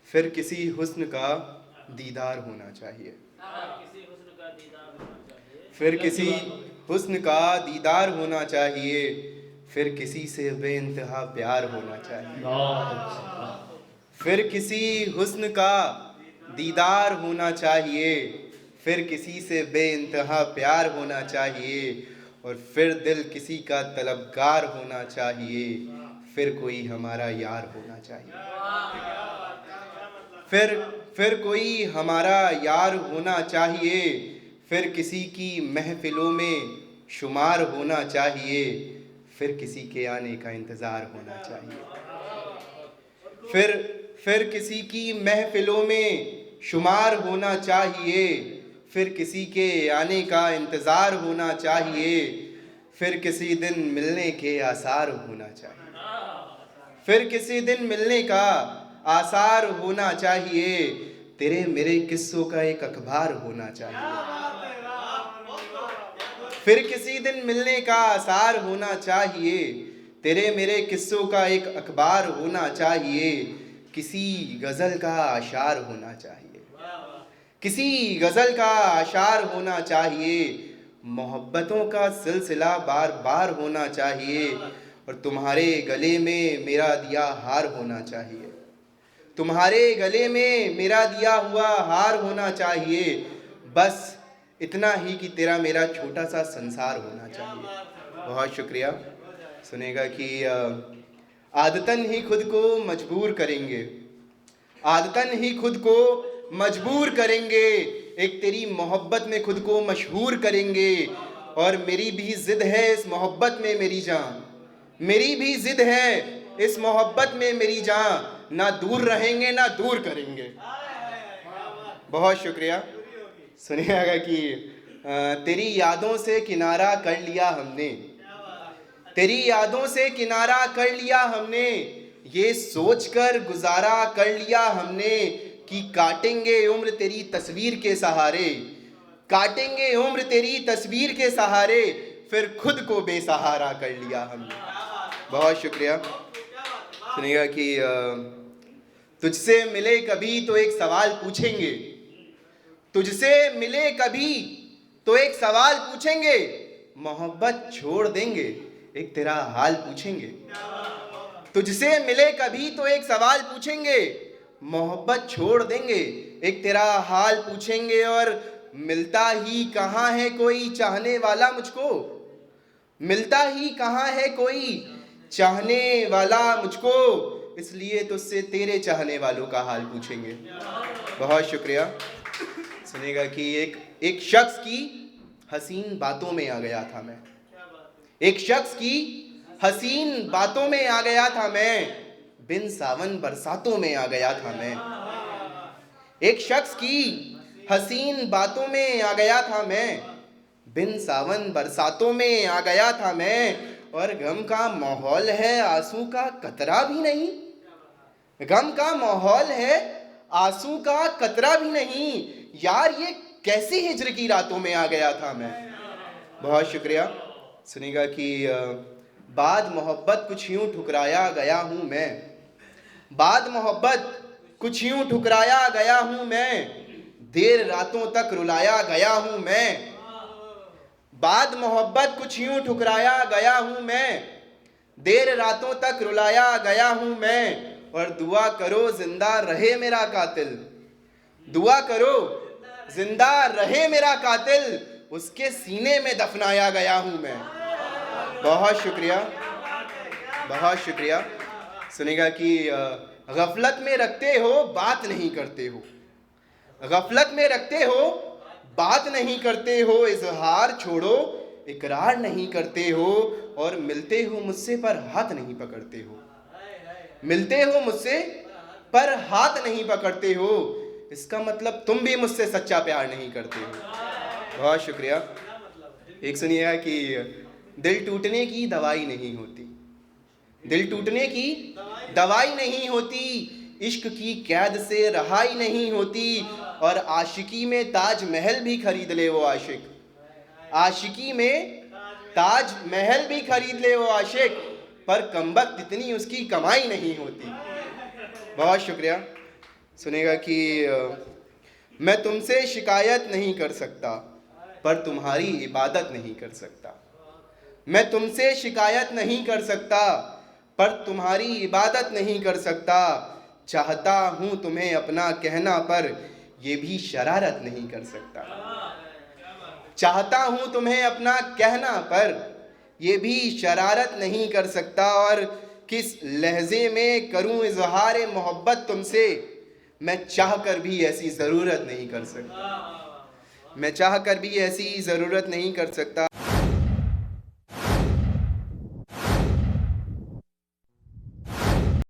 फिर किसी हुस्न का दीदार होना चाहिए। फिर किसी हुस्न का दीदार होना चाहिए, फिर किसी से बेइंतहा प्यार होना चाहिए। फिर किसी हुस्न का दीदार होना चाहिए, फिर किसी से बेइंतहा प्यार होना चाहिए, और फिर दिल किसी का तलबगार होना चाहिए, फिर कोई हमारा यार होना चाहिए। फिर कोई हमारा यार होना चाहिए, फिर किसी की महफिलों में शुमार होना चाहिए, फिर किसी के आने का इंतज़ार होना चाहिए। फिर किसी की महफिलों में शुमार होना चाहिए, फिर किसी के आने का इंतज़ार होना चाहिए, फिर किसी दिन मिलने के आसार होना चाहिए। फिर किसी दिन मिलने का आसार होना चाहिए, तेरे मेरे किस्सों का एक अखबार होना चाहिए। फिर किसी दिन मिलने का आसार होना चाहिए, तेरे मेरे किस्सों का एक अखबार होना चाहिए, किसी गज़ल का आशार होना चाहिए, किसी गज़ल का आशार होना चाहिए, मोहब्बतों का सिलसिला बार बार होना चाहिए, और तुम्हारे गले में मेरा दिया हार होना चाहिए। तुम्हारे गले में मेरा दिया हुआ हार होना चाहिए, बस इतना ही कि तेरा मेरा छोटा सा संसार होना चाहिए। बहुत शुक्रिया। सुनेगा कि आदतन ही खुद को मजबूर करेंगे, आदतन ही खुद को मजबूर करेंगे, एक तेरी मोहब्बत में खुद को मशहूर करेंगे, और मेरी भी ज़िद है इस मोहब्बत में मेरी जान, मेरी भी ज़िद है इस मोहब्बत में मेरी जान, ना दूर रहेंगे ना दूर करेंगे। बहुत शुक्रिया। सुनिएगा कि तेरी यादों से किनारा कर लिया हमने, तेरी यादों से किनारा कर लिया हमने, ये सोचकर गुजारा कर लिया हमने कि काटेंगे उम्र तेरी तस्वीर के सहारे, काटेंगे उम्र तेरी तस्वीर के सहारे, फिर खुद को बेसहारा कर लिया हमने। बहुत शुक्रिया। सुनिएगा कि तुझसे मिले कभी तो एक सवाल पूछेंगे, तुझसे मिले कभी तो एक सवाल पूछेंगे, मोहब्बत छोड़ देंगे एक तेरा हाल पूछेंगे। तुझसे मिले कभी तो एक सवाल पूछेंगे, मोहब्बत छोड़ देंगे एक तेरा हाल पूछेंगे, और मिलता ही कहाँ है कोई चाहने वाला मुझको, मिलता ही कहाँ है कोई चाहने वाला मुझको, इसलिए तुझसे तेरे चाहने वालों का हाल पूछेंगे। बहुत शुक्रिया। सुनेगा कि एक शख्स की हसीन बातों में आ गया था मैं, एक शख्स की हसीन बातों में आ गया था मैं, बिन सावन बरसातों में आ गया था मैं। एक शख्स की हसीन बातों में आ गया था मैं, बिन सावन बरसातों में आ गया था मैं, और गम का माहौल है आंसू का कतरा भी नहीं, गम का माहौल है आंसू का कतरा भी नहीं, यार ये कैसी हिज्र की रातों में आ गया था मैं। बहुत शुक्रिया। सुनिएगा कि बाद मोहब्बत कुछ यूं ठुकराया गया हूँ मैं, बाद मोहब्बत कुछ यूं ठुकराया गया हूँ मैं, देर रातों तक रुलाया गया हूँ मैं, बाद मोहब्बत कुछ यूं ठुकराया गया हूँ मैं, देर रातों तक रुलाया गया हूँ मैं, और दुआ करो जिंदा रहे मेरा कातिल, दुआ करो जिंदा रहे मेरा कातिल, उसके सीने में दफनाया गया हूँ मैं। बहुत शुक्रिया, बहुत शुक्रिया। सुनेगा कि गफलत में रखते हो बात नहीं करते हो, गफलत में रखते हो बात नहीं करते हो, इजहार छोड़ो इकरार नहीं करते हो, और मिलते हो मुझसे पर हाथ नहीं पकड़ते हो, मिलते हो मुझसे पर हाथ नहीं पकड़ते हो, इसका मतलब तुम भी मुझसे सच्चा प्यार नहीं करते हो। बहुत शुक्रिया। एक सुनिएगा कि दिल टूटने की दवाई नहीं होती, दिल टूटने की दवाई नहीं होती, इश्क की कैद से रहाई नहीं होती, और आशिकी में ताज महल भी खरीद ले वो आशिक, आशिकी में ताज महल भी खरीद ले वो आशिक, पर कमबख्त इतनी उसकी कमाई नहीं होती। बहुत शुक्रिया। सुनेगा कि मैं तुमसे शिकायत नहीं कर सकता पर तुम्हारी इबादत नहीं कर सकता। मैं तुमसे शिकायत नहीं कर सकता पर तुम्हारी इबादत नहीं कर सकता। चाहता हूँ तुम्हें अपना कहना पर ये भी शरारत नहीं कर सकता। चाहता हूँ तुम्हें अपना कहना पर ये भी शरारत नहीं कर सकता। और किस लहजे में करूँ इजहार मोहब्बत तुमसे, मैं चाह कर भी ऐसी ज़रूरत नहीं कर सकता। मैं चाह कर भी ऐसी ज़रूरत नहीं कर सकता।